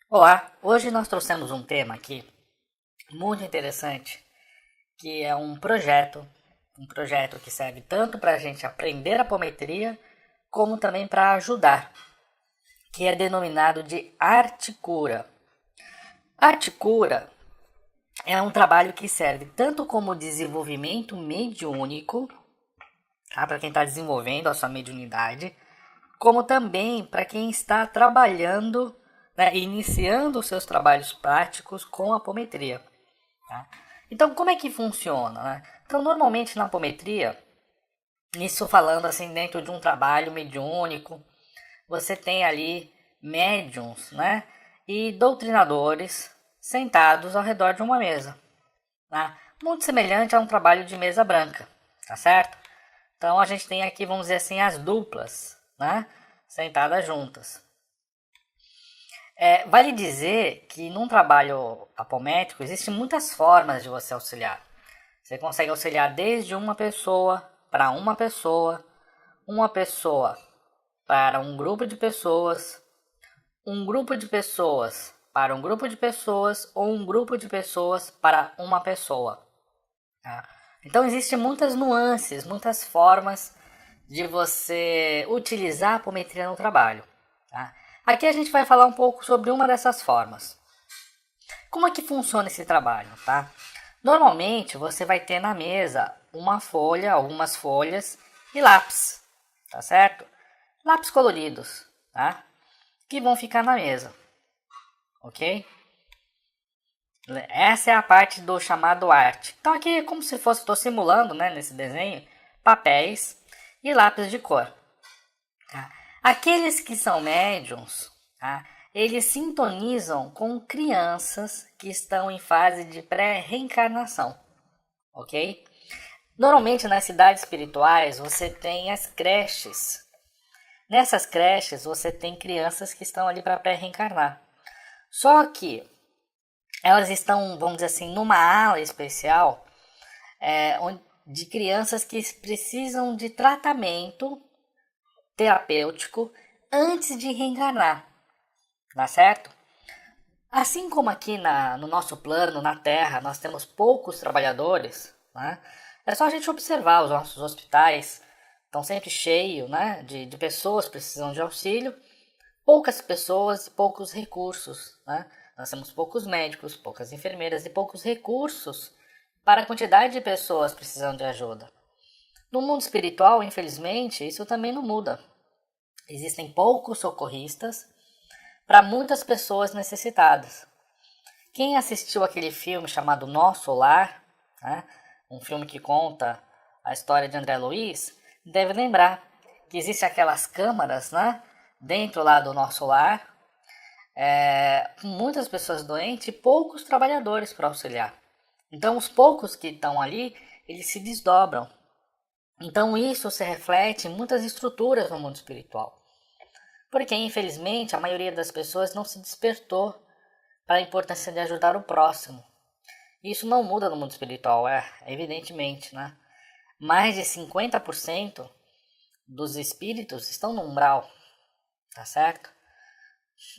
Olá, hoje nós trouxemos um tema aqui muito interessante, que é um projeto que serve tanto para a gente aprender apometria, como também para ajudar, que é denominado de arte cura. Arte cura é um trabalho que serve tanto como desenvolvimento mediúnico, tá, para quem está desenvolvendo a sua mediunidade, como também para quem está trabalhando, né, iniciando os seus trabalhos práticos com apometria. Tá? Então, como é que funciona? Né? Então, normalmente na apometria, isso falando assim dentro de um trabalho mediúnico, você tem ali médiums, né, e doutrinadores sentados ao redor de uma mesa, tá? Muito semelhante a um trabalho de mesa branca, tá certo? Então a gente tem aqui, vamos dizer assim, as duplas, né, sentadas juntas. Vale dizer que num trabalho apométrico existem muitas formas de você auxiliar. Você consegue auxiliar desde uma pessoa para um grupo de pessoas, um grupo de pessoas para um grupo de pessoas ou um grupo de pessoas para uma pessoa. Tá? Então existem muitas nuances, muitas formas de você utilizar a apometria no trabalho. Tá? Aqui a gente vai falar um pouco sobre uma dessas formas. Como é que funciona esse trabalho, tá? Normalmente você vai ter na mesa uma folha, algumas folhas e lápis, tá certo? Lápis coloridos, tá? Que vão ficar na mesa, ok? Essa é a parte do chamado arte. Então aqui é como se fosse, estou simulando, né, nesse desenho, papéis e lápis de cor. Tá? Aqueles que são médiums, tá? Eles sintonizam com crianças que estão em fase de pré-reencarnação, ok? Normalmente nas cidades espirituais você tem as creches. Nessas creches você tem crianças que estão ali para pré-reencarnar. Só que elas estão, vamos dizer assim, numa ala especial de crianças que precisam de tratamento terapêutico antes de reencarnar, tá certo? Assim como aqui no nosso plano, na Terra, nós temos poucos trabalhadores, né? É só a gente observar os nossos hospitais, estão sempre cheios, né, de pessoas que precisam de auxílio, poucas pessoas e poucos recursos, né? Nós temos poucos médicos, poucas enfermeiras e poucos recursos para a quantidade de pessoas precisando de ajuda. No mundo espiritual, infelizmente, isso também não muda. Existem poucos socorristas para muitas pessoas necessitadas. Quem assistiu aquele filme chamado Nosso Lar, né, um filme que conta a história de André Luiz, deve lembrar que existem aquelas câmaras, né, dentro lá do Nosso Lar, com muitas pessoas doentes e poucos trabalhadores para auxiliar. Então os poucos que estão ali, eles se desdobram. Então isso se reflete em muitas estruturas no mundo espiritual. Porque infelizmente a maioria das pessoas não se despertou para a importância de ajudar o próximo. Isso não muda no mundo espiritual, evidentemente, né? Mais de 50% dos espíritos estão no umbral, tá certo?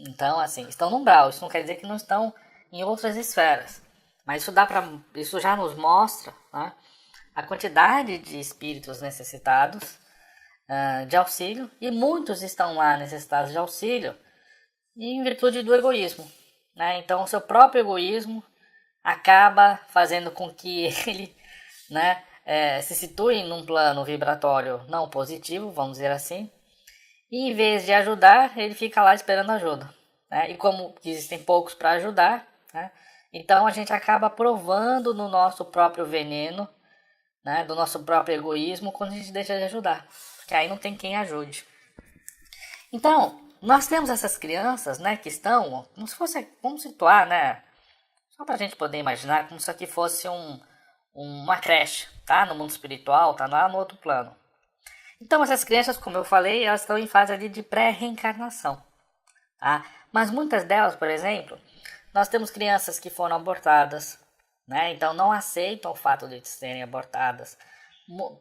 Então, assim, estão no umbral. Isso não quer dizer que não estão em outras esferas. Mas isso já nos mostra, né, a quantidade de espíritos necessitados de auxílio. E muitos estão lá necessitados de auxílio em virtude do egoísmo. Né? Então, o seu próprio egoísmo acaba fazendo com que ele, né, se situe num plano vibratório não positivo, vamos dizer assim, e em vez de ajudar, ele fica lá esperando ajuda. Né? E como existem poucos para ajudar, né, então a gente acaba provando no nosso próprio veneno, né, do nosso próprio egoísmo, quando a gente deixa de ajudar. Porque aí não tem quem ajude. Então, nós temos essas crianças, né, que estão, como se fosse, vamos situar, né, só para a gente poder imaginar como se isso aqui fosse uma creche, tá, no mundo espiritual, tá lá no outro plano. Então essas crianças, como eu falei, elas estão em fase ali de pré-reencarnação, tá? Mas muitas delas, por exemplo, nós temos crianças que foram abortadas, né? Então não aceitam o fato de serem abortadas.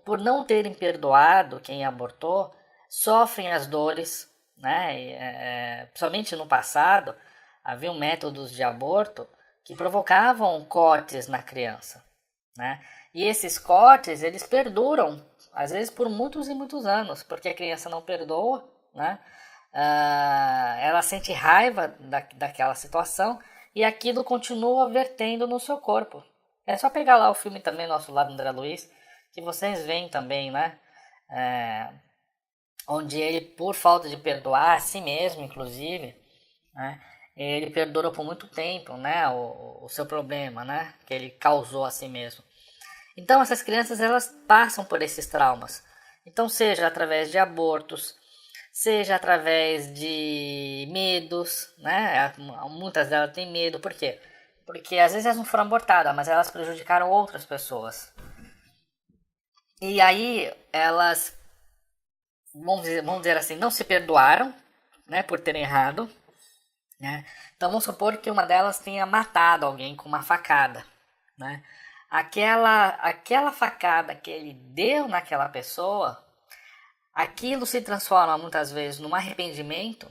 Por não terem perdoado quem abortou, sofrem as dores, né? Principalmente no passado, haviam métodos de aborto que provocavam cortes na criança, né? E esses cortes, eles perduram, às vezes por muitos e muitos anos, porque a criança não perdoa, né? Ela sente raiva daquela situação e aquilo continua vertendo no seu corpo. É só pegar lá o filme também, Nosso Lar, André Luiz, que vocês veem também, né? Onde ele, por falta de perdoar a si mesmo, inclusive, né? Ele perdurou por muito tempo, né? O seu problema, né? Que ele causou a si mesmo. Então essas crianças, elas passam por esses traumas. Então seja através de abortos, seja através de medos, né? Muitas delas têm medo, por quê? Porque às vezes elas não foram abortadas, mas elas prejudicaram outras pessoas. E aí elas, vamos dizer assim, não se perdoaram, né, por terem errado, né? Então vamos supor que uma delas tenha matado alguém com uma facada, né? Aquela facada que ele deu naquela pessoa, aquilo se transforma muitas vezes num arrependimento,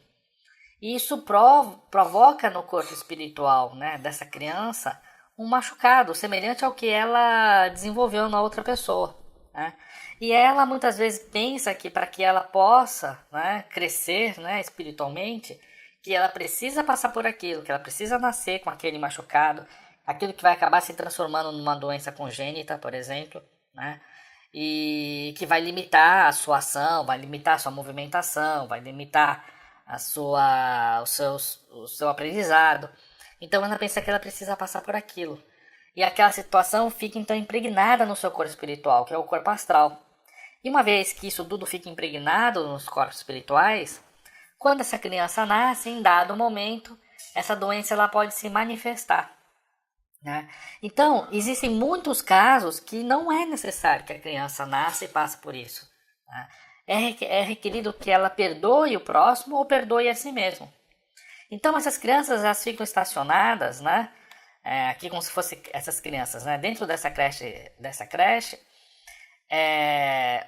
e isso provoca no corpo espiritual, né, dessa criança um machucado semelhante ao que ela desenvolveu na outra pessoa, né? E ela muitas vezes pensa que para que ela possa, né, crescer, né, espiritualmente, que ela precisa passar por aquilo, que ela precisa nascer com aquele machucado, aquilo que vai acabar se transformando numa doença congênita, por exemplo, né? E que vai limitar a sua ação, vai limitar a sua movimentação, vai limitar o seu aprendizado. Então ela pensa que ela precisa passar por aquilo. E aquela situação fica então impregnada no seu corpo espiritual, que é o corpo astral. E uma vez que isso tudo fica impregnado nos corpos espirituais, quando essa criança nasce, em dado momento, essa doença ela pode se manifestar, né? Então, existem muitos casos que não é necessário que a criança nasça e passe por isso, né? É requerido que ela perdoe o próximo ou perdoe a si mesmo. Então, essas crianças elas ficam estacionadas, né? Aqui como se fossem essas crianças, né? Dentro dessa creche,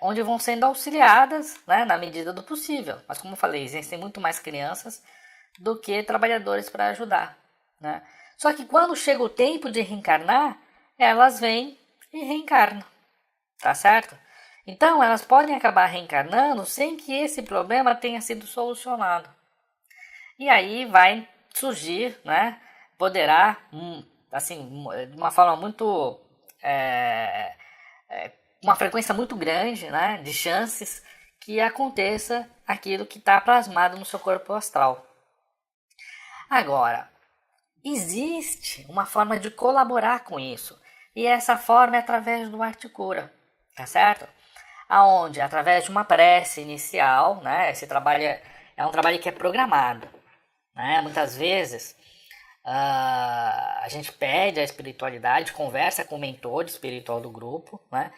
onde vão sendo auxiliadas, né? Na medida do possível. Mas como eu falei, existem muito mais crianças do que trabalhadores para ajudar, né? Só que quando chega o tempo de reencarnar, elas vêm e reencarnam, tá certo? Então elas podem acabar reencarnando sem que esse problema tenha sido solucionado. E aí vai surgir, né? Poderá, assim, de uma forma muito, uma frequência muito grande, né? De chances que aconteça aquilo que está plasmado no seu corpo astral. Agora, existe uma forma de colaborar com isso, e essa forma é através do Arte Cura, tá certo? Aonde, através de uma prece inicial, né, esse trabalho é um trabalho que é programado, né? Muitas vezes a gente pede a espiritualidade, conversa com o mentor espiritual do grupo, né?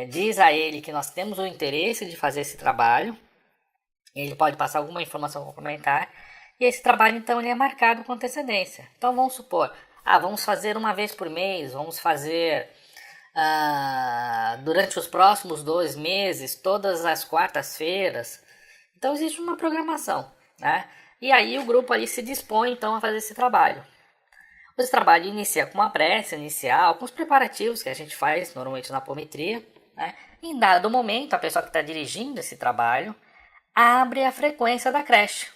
Diz a ele que nós temos o interesse de fazer esse trabalho, ele pode passar alguma informação complementar. E esse trabalho, então, ele é marcado com antecedência. Então, vamos supor, vamos fazer uma vez por mês, vamos fazer durante os próximos 2 meses, todas as quartas-feiras. Então, existe uma programação, né? E aí o grupo ali se dispõe, então, a fazer esse trabalho. Esse trabalho inicia com uma prece inicial, com os preparativos que a gente faz normalmente na apometria, né? Em dado momento, a pessoa que está dirigindo esse trabalho abre a frequência da creche.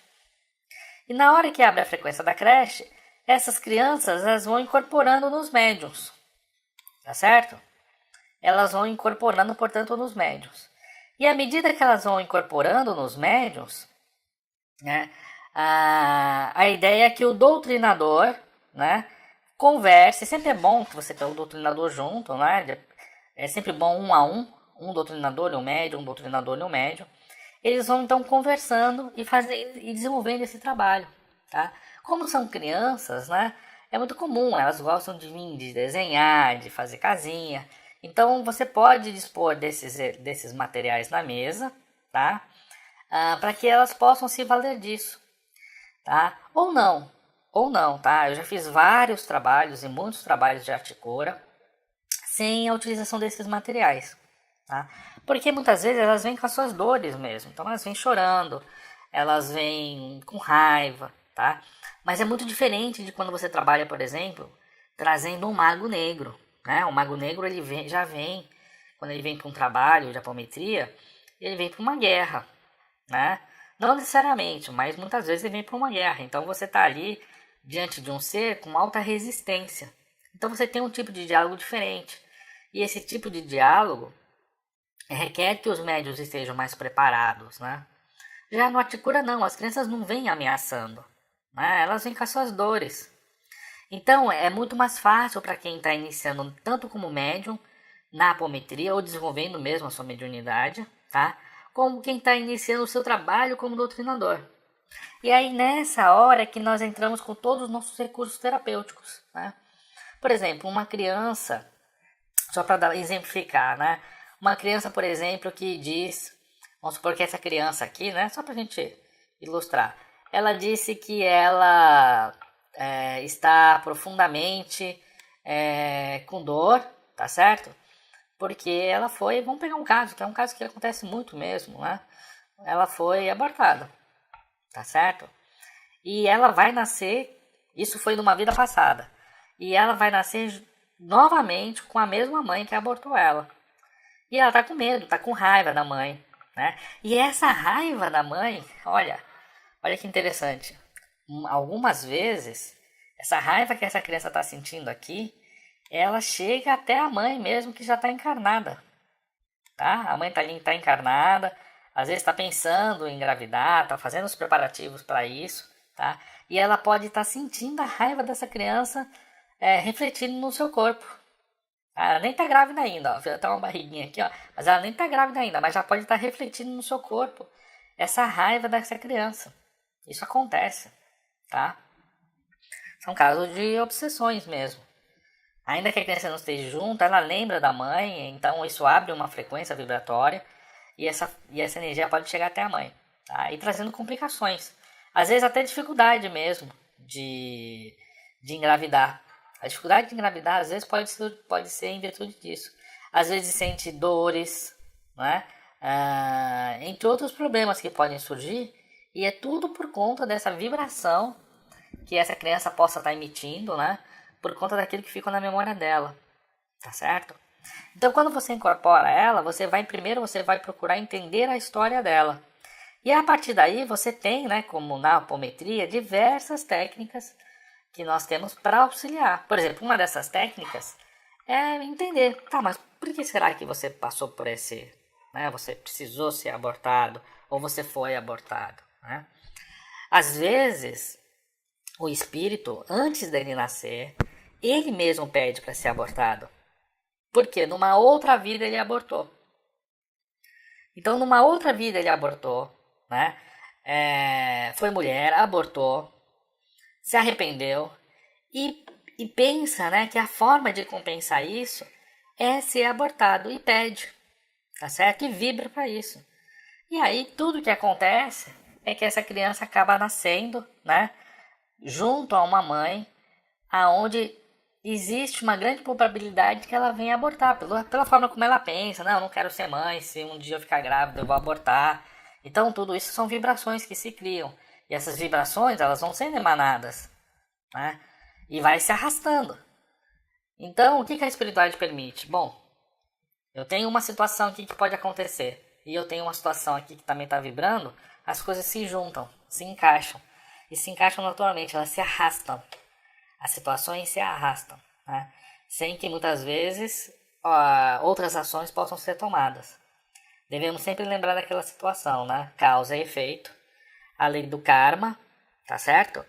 E na hora que abre a frequência da creche, essas crianças elas vão incorporando nos médiuns, tá certo? Elas vão incorporando, portanto, nos médiuns. E à medida que elas vão incorporando nos médiuns, né, a ideia é que o doutrinador, né, converse. Sempre é bom que você tenha o doutrinador junto, né? É sempre bom um doutrinador e um médium, um doutrinador e um médium. Eles vão então conversando e desenvolvendo esse trabalho, tá? Como são crianças, né? É muito comum, elas gostam de desenhar, de fazer casinha. Então você pode dispor desses materiais na mesa, tá? Para que elas possam se valer disso, tá? Ou não, tá? Eu já fiz vários trabalhos e muitos trabalhos de arte cura sem a utilização desses materiais, tá? Porque muitas vezes elas vêm com as suas dores mesmo. Então elas vêm chorando, elas vêm com raiva, tá? Mas é muito diferente de quando você trabalha, por exemplo, trazendo um mago negro, né? O mago negro já vem, quando ele vem para um trabalho de apometria, ele vem para uma guerra, né? Não necessariamente, mas muitas vezes ele vem para uma guerra. Então você está ali diante de um ser com alta resistência. Então você tem um tipo de diálogo diferente. E esse tipo de diálogo requer que os médios estejam mais preparados, né? Já no Aticura não, as crianças não vêm ameaçando, né? Elas vêm com as suas dores. Então é muito mais fácil para quem está iniciando tanto como médium na apometria ou desenvolvendo mesmo a sua mediunidade, tá? Como quem está iniciando o seu trabalho como doutrinador. E aí nessa hora é que nós entramos com todos os nossos recursos terapêuticos, né? Por exemplo, uma criança, só para exemplificar, né? Uma criança, por exemplo, que diz, vamos supor que essa criança aqui, né? Só para a gente ilustrar, ela disse que ela está profundamente com dor, tá certo? Porque ela foi, vamos pegar um caso, que é um caso que acontece muito mesmo, né? Ela foi abortada, tá certo? E ela vai nascer, isso foi numa vida passada, e ela vai nascer novamente com a mesma mãe que abortou ela. E ela tá com medo, tá com raiva da mãe, né? E essa raiva da mãe, olha que interessante. Algumas vezes, essa raiva que essa criança tá sentindo aqui, ela chega até a mãe mesmo que já tá encarnada, tá? A mãe tá encarnada, às vezes está pensando em engravidar, está fazendo os preparativos para isso, tá? E ela pode estar sentindo a raiva dessa criança refletindo no seu corpo. Ela nem está grávida ainda, ó. Tem uma barriguinha aqui, ó, mas ela nem está grávida ainda, mas já pode estar refletindo no seu corpo essa raiva dessa criança. Isso acontece, tá? São casos de obsessões mesmo. Ainda que a criança não esteja junto, ela lembra da mãe, então isso abre uma frequência vibratória e essa energia pode chegar até a mãe, tá? E trazendo complicações. Às vezes até dificuldade mesmo de engravidar. A dificuldade de engravidar às vezes pode ser em virtude disso. Às vezes sente dores, né? Entre outros problemas que podem surgir, e é tudo por conta dessa vibração que essa criança possa estar emitindo, né? Por conta daquilo que fica na memória dela, tá certo? Então, quando você incorpora ela, você vai procurar entender a história dela. E a partir daí, você tem, né, como na apometria, diversas técnicas que nós temos para auxiliar. Por exemplo, uma dessas técnicas é entender, tá, mas por que será que você passou por esse, né, você precisou ser abortado ou você foi abortado, né? Às vezes, o espírito, antes dele nascer, ele mesmo pede para ser abortado. Porque numa outra vida ele abortou. Então, numa outra vida ele abortou, né? Foi mulher, abortou, se arrependeu e pensa, né, que a forma de compensar isso é ser abortado e pede, tá certo? E vibra para isso. E aí tudo que acontece é que essa criança acaba nascendo, né, junto a uma mãe, aonde existe uma grande probabilidade que ela venha abortar, pela forma como ela pensa. Não, eu não quero ser mãe, se um dia eu ficar grávida eu vou abortar. Então tudo isso são vibrações que se criam. E essas vibrações, elas vão sendo emanadas, né? E vai se arrastando. Então, o que a espiritualidade permite? Bom, eu tenho uma situação aqui que pode acontecer, e eu tenho uma situação aqui que também está vibrando, as coisas se juntam, se encaixam. E se encaixam naturalmente, elas se arrastam. As situações se arrastam, né? Sem que muitas vezes outras ações possam ser tomadas. Devemos sempre lembrar daquela situação, né? Causa e efeito, a lei do karma, tá certo?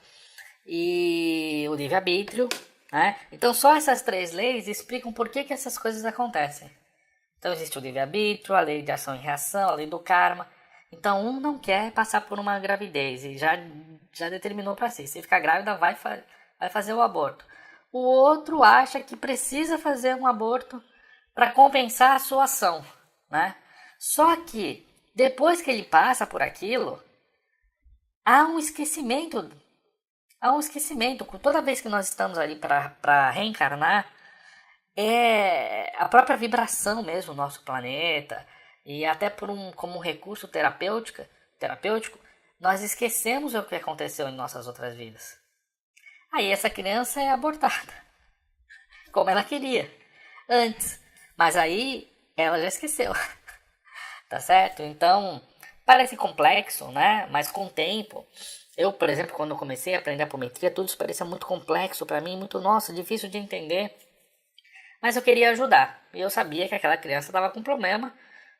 E o livre-arbítrio, né? Então só essas três leis explicam por que essas coisas acontecem. Então existe o livre-arbítrio, a lei de ação e reação, a lei do karma. Então um não quer passar por uma gravidez e já determinou para si, se ficar grávida vai fazer o aborto. O outro acha que precisa fazer um aborto para compensar a sua ação, né? Só que depois que ele passa por aquilo, há um esquecimento. Toda vez que nós estamos ali para reencarnar, a própria vibração mesmo do nosso planeta, e até como um recurso terapêutico, nós esquecemos o que aconteceu em nossas outras vidas. Aí essa criança é abortada, como ela queria, antes. Mas aí ela já esqueceu, tá certo? Então, parece complexo, né? Mas com o tempo, eu, por exemplo, quando eu comecei a aprender apometria, tudo isso parecia muito complexo para mim, muito, nossa, difícil de entender. Mas eu queria ajudar. E eu sabia que aquela criança estava com problema,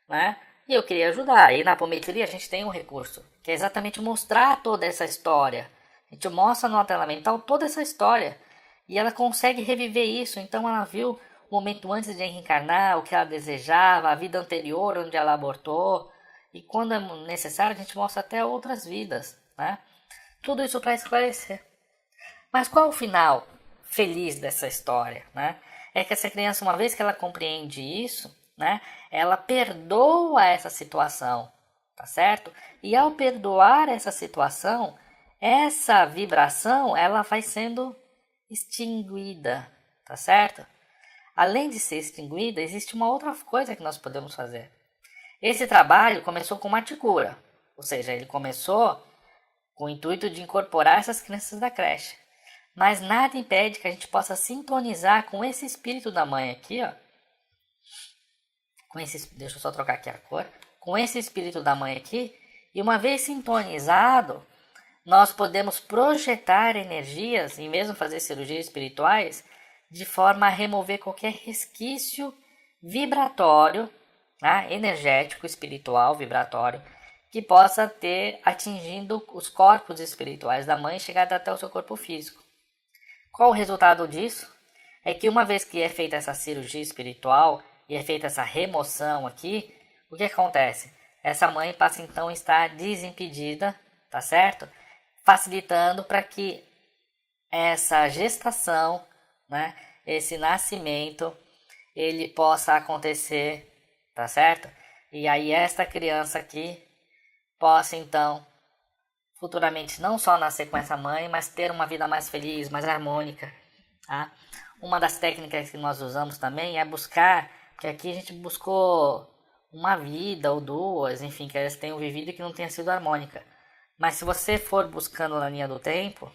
né? E eu queria ajudar. E na apometria a gente tem um recurso, que é exatamente mostrar toda essa história. A gente mostra no tela mental toda essa história. E ela consegue reviver isso. Então ela viu o momento antes de reencarnar, o que ela desejava, a vida anterior onde ela abortou. E quando é necessário, a gente mostra até outras vidas, né? Tudo isso para esclarecer. Mas qual é o final feliz dessa história, né? É que essa criança, uma vez que ela compreende isso, né, ela perdoa essa situação, tá certo? E ao perdoar essa situação, essa vibração, ela vai sendo extinguida, tá certo? Além de ser extinguida, existe uma outra coisa que nós podemos fazer. Esse trabalho começou com uma ticura, ou seja, ele começou com o intuito de incorporar essas crianças da creche. Mas nada impede que a gente possa sintonizar com esse espírito da mãe aqui, ó. Deixa eu só trocar aqui a cor. Com esse espírito da mãe aqui. E uma vez sintonizado, nós podemos projetar energias, e mesmo fazer cirurgias espirituais, de forma a remover qualquer resquício vibratório, tá? Energético, espiritual, vibratório, que possa ter atingindo os corpos espirituais da mãe e chegado até o seu corpo físico. Qual o resultado disso? É que uma vez que é feita essa cirurgia espiritual e é feita essa remoção aqui, o que acontece? Essa mãe passa então a estar desimpedida, tá certo? Facilitando para que essa gestação, né, esse nascimento, ele possa acontecer, tá certo? E aí esta criança aqui possa então futuramente não só nascer com essa mãe, mas ter uma vida mais feliz, mais harmônica, tá? Uma das técnicas que nós usamos também é buscar, porque aqui a gente buscou uma vida ou duas, enfim, que elas tenham vivido e que não tenha sido harmônica. Mas se você for buscando na linha do tempo,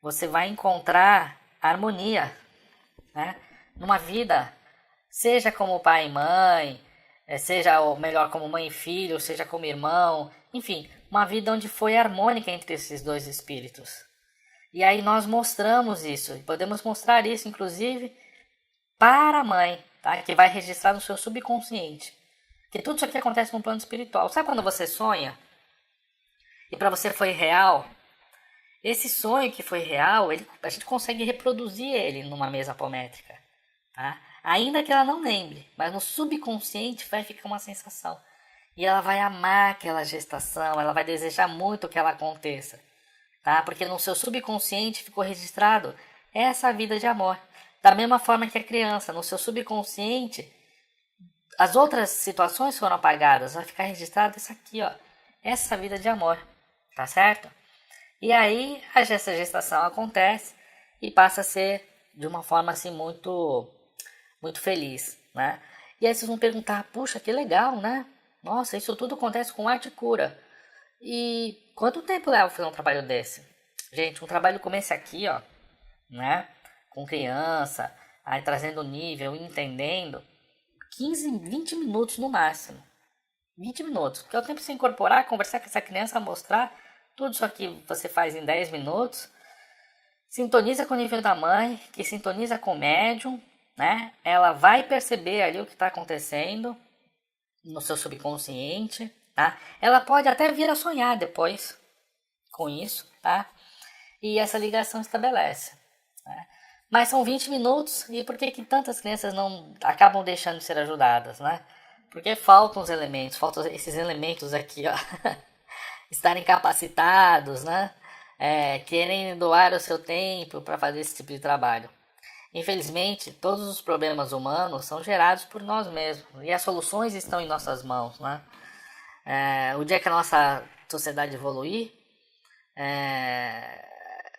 você vai encontrar harmonia, né? Numa vida, seja como pai e mãe, seja ou melhor como mãe e filho, seja como irmão, enfim, uma vida onde foi harmônica entre esses dois espíritos. E aí nós mostramos isso, e podemos mostrar isso inclusive para a mãe, tá? Que vai registrar no seu subconsciente. Que tudo isso aqui acontece no plano espiritual. Sabe quando você sonha? E para você foi real? Esse sonho que foi real, a gente consegue reproduzir ele numa mesa apométrica, tá? Ainda que ela não lembre, mas no subconsciente vai ficar uma sensação. E ela vai amar aquela gestação, ela vai desejar muito que ela aconteça, tá? Porque no seu subconsciente ficou registrado essa vida de amor. Da mesma forma que a criança, no seu subconsciente, as outras situações foram apagadas, vai ficar registrado isso aqui, ó, essa vida de amor, tá certo? E aí essa gestação acontece e passa a ser de uma forma assim muito feliz, né? E aí vocês vão perguntar, puxa, que legal, né? Nossa, isso tudo acontece com arte e cura. E quanto tempo leva fazer um trabalho desse? Gente, um trabalho como esse aqui, ó, né? Com criança, aí trazendo nível, entendendo, 15, 20 minutos no máximo. 20 minutos, porque é o tempo de se incorporar, conversar com essa criança, mostrar tudo isso aqui você faz em 10 minutos. Sintoniza com o nível da mãe, que sintoniza com o médium, né? Ela vai perceber ali o que está acontecendo no seu subconsciente, tá? Ela pode até vir a sonhar depois com isso, tá? E essa ligação estabelece, né? Mas são 20 minutos, e por que tantas crianças não acabam deixando de ser ajudadas, né? Porque faltam os elementos, faltam esses elementos aqui, ó, estarem capacitados, né? Querem doar o seu tempo para fazer esse tipo de trabalho. Infelizmente, todos os problemas humanos são gerados por nós mesmos, e as soluções estão em nossas mãos, né? O dia que a nossa sociedade evoluir,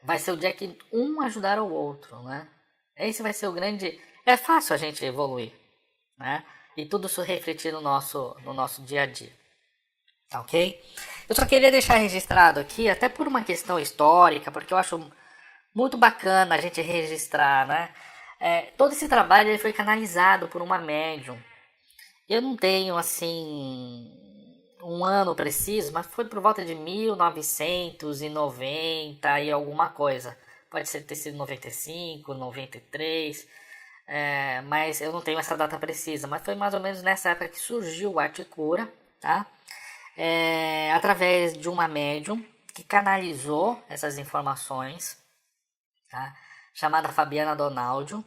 vai ser o dia que um ajudar o outro, né? Esse vai ser o grande... É fácil a gente evoluir, né? E tudo isso refletir no nosso dia a dia, tá ok? Eu só queria deixar registrado aqui, até por uma questão histórica, porque eu acho muito bacana a gente registrar, né? Todo esse trabalho ele foi canalizado por uma médium. Eu não tenho, assim, um ano preciso, mas foi por volta de 1990 e alguma coisa. Pode ser ter sido 95, 93, mas eu não tenho essa data precisa. Mas foi mais ou menos nessa época que surgiu o Arte Cura, tá? Através de uma médium que canalizou essas informações, tá? Chamada Fabiana Donaldio.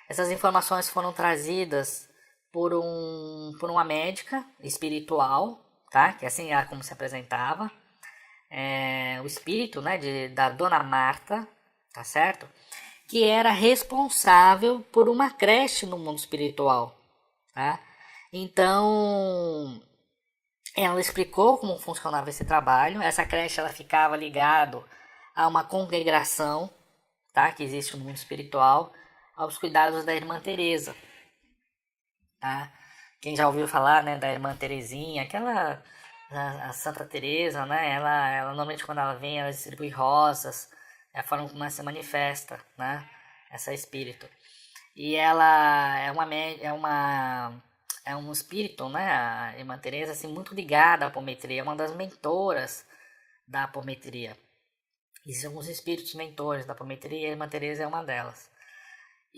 Essas informações foram trazidas por uma médica espiritual, tá? Que assim era como se apresentava. O espírito, né, da Dona Marta, tá certo? Que era responsável por uma creche no mundo espiritual, tá? Então, ela explicou como funcionava esse trabalho. Essa creche ela ficava ligado a uma congregação, tá? Que existe no mundo espiritual, aos cuidados da Irmã Teresa, tá? Quem já ouviu falar, né, da Irmã Terezinha, aquela a Santa Teresa, né? Ela normalmente quando ela vem, ela distribui rosas, é a forma como ela se manifesta, né? Essa espírito. E ela é um espírito, né? A Irmã Teresa assim muito ligada à apometria, é uma das mentoras da apometria. Existem alguns espíritos mentores da apometria e a Irmã Teresa é uma delas.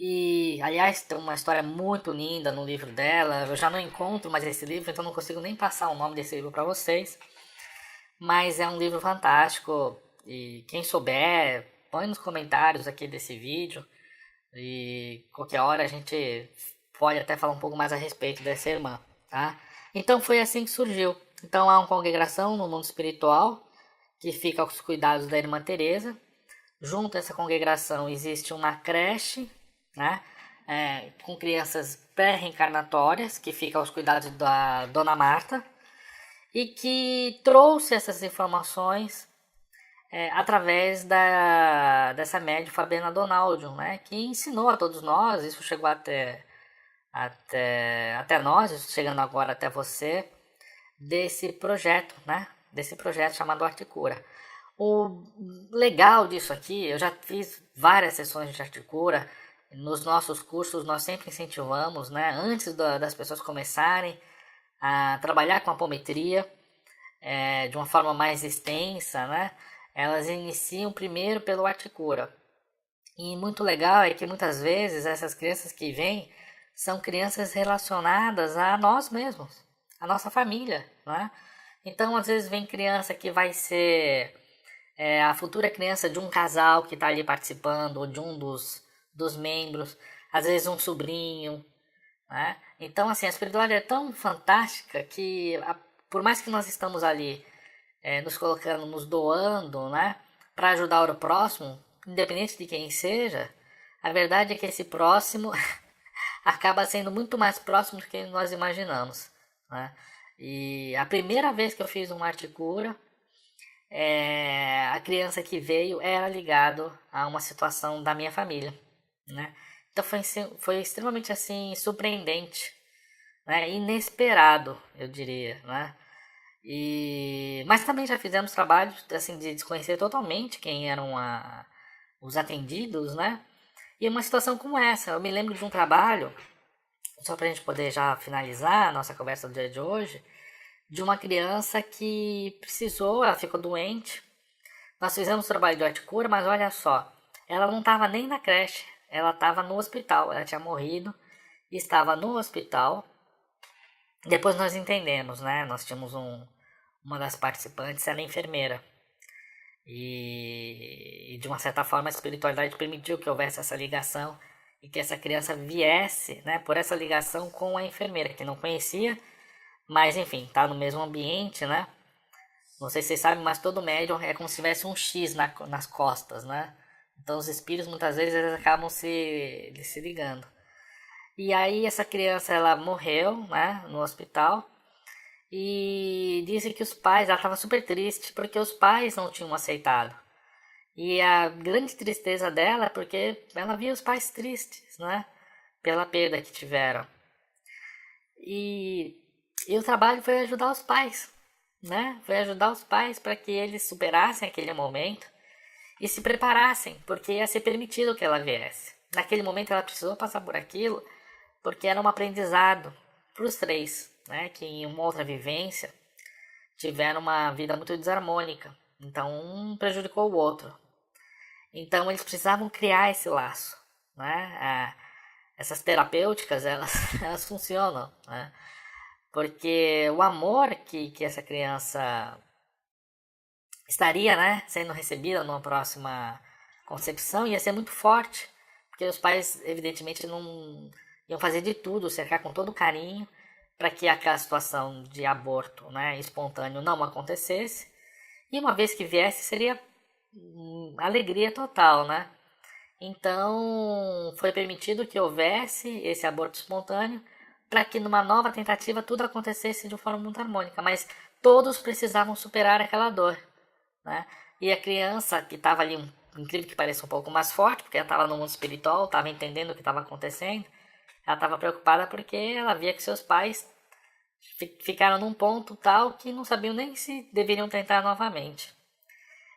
E, aliás, tem uma história muito linda no livro dela. Eu já não encontro mais esse livro, então não consigo nem passar o nome desse livro para vocês. Mas é um livro fantástico. E quem souber, põe nos comentários aqui desse vídeo. E qualquer hora a gente pode até falar um pouco mais a respeito dessa irmã, tá? Então foi assim que surgiu. Então há uma congregação no mundo espiritual que fica aos cuidados da Irmã Teresa. Junto a essa congregação existe uma creche, né, com crianças pré-reencarnatórias, que fica aos cuidados da Dona Marta, e que trouxe essas informações através dessa médium Fabiana Donaldio, né, que ensinou a todos nós, isso chegou até nós, isso chegando agora até você, desse projeto, né, desse projeto chamado Arte Cura. O legal disso aqui, eu já fiz várias sessões de arte cura. Nos nossos cursos nós sempre incentivamos, né, antes das pessoas começarem a trabalhar com apometria de uma forma mais extensa, né, elas iniciam primeiro pelo arte cura. E muito legal é que muitas vezes essas crianças que vêm são crianças relacionadas a nós mesmos, a nossa família, né? Então às vezes vem criança que vai ser a futura criança de um casal que está ali participando, ou de um dos membros, às vezes um sobrinho, né? Então, assim, a espiritualidade é tão fantástica que, por mais que nós estamos ali nos colocando, nos doando, né, para ajudar o próximo, independente de quem seja, a verdade é que esse próximo acaba sendo muito mais próximo do que nós imaginamos, né? E a primeira vez que eu fiz uma arte cura, a criança que veio era ligado a uma situação da minha família, né? Então foi extremamente assim surpreendente, né? Inesperado, eu diria, né? Mas também já fizemos trabalhos assim de desconhecer totalmente quem eram os atendidos, né? E uma situação como essa, eu me lembro de um trabalho, só para a gente poder já finalizar a nossa conversa do dia de hoje, de uma criança que precisou, ela ficou doente. Nós fizemos trabalho de arte cura, mas olha só, ela não estava nem na creche, ela estava no hospital, ela tinha morrido e estava no hospital. Depois nós entendemos, né? Nós tínhamos uma das participantes, ela é enfermeira. E de uma certa forma a espiritualidade permitiu que houvesse essa ligação e que essa criança viesse, né, por essa ligação com a enfermeira, que não conhecia, mas enfim, tá no mesmo ambiente, né? Não sei se vocês sabem, mas todo médium é como se tivesse um X nas costas, né? Então os espíritos muitas vezes eles acabam se ligando. E aí essa criança ela morreu, né, no hospital. E dizem que os pais, ela estava super triste porque os pais não tinham aceitado. E a grande tristeza dela é porque ela via os pais tristes, né? Pela perda que tiveram. E o trabalho foi ajudar os pais, né? Foi ajudar os pais para que eles superassem aquele momento e se preparassem, porque ia ser permitido que ela viesse. Naquele momento ela precisou passar por aquilo, porque era um aprendizado para os três, né? Que em uma outra vivência tiveram uma vida muito desarmônica. Então um prejudicou o outro. Então eles precisavam criar esse laço, né? Essas terapêuticas, elas, elas funcionam, né? Porque o amor que essa criança estaria, né, sendo recebida numa próxima concepção ia ser muito forte, porque os pais evidentemente não iam fazer de tudo, cercar com todo carinho para que aquela situação de aborto, né, espontâneo não acontecesse. E uma vez que viesse seria alegria total, né? Então foi permitido que houvesse esse aborto espontâneo para que numa nova tentativa tudo acontecesse de forma muito harmônica, mas todos precisavam superar aquela dor, né? E a criança que estava ali, incrível que pareça um pouco mais forte, porque ela estava no mundo espiritual, estava entendendo o que estava acontecendo, ela estava preocupada porque ela via que seus pais ficaram num ponto tal que não sabiam nem se deveriam tentar novamente.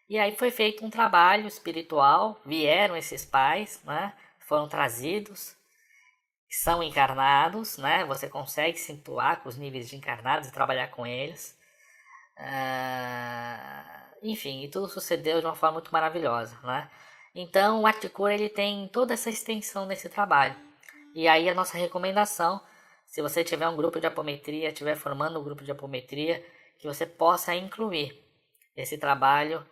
E aí foi feito um trabalho espiritual, vieram esses pais, né? Foram trazidos, são encarnados, né? Você consegue se situar com os níveis de encarnados e trabalhar com eles. Enfim, e tudo sucedeu de uma forma muito maravilhosa, né? Então o Articura ele tem toda essa extensão nesse trabalho. E aí a nossa recomendação, se você tiver um grupo de apometria, estiver formando um grupo de apometria, que você possa incluir esse trabalho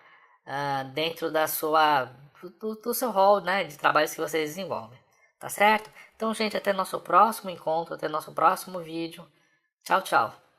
dentro da sua do seu rol, né, de trabalhos que você desenvolve, tá certo? Então, gente, até nosso próximo encontro, até nosso próximo vídeo. Tchau, tchau.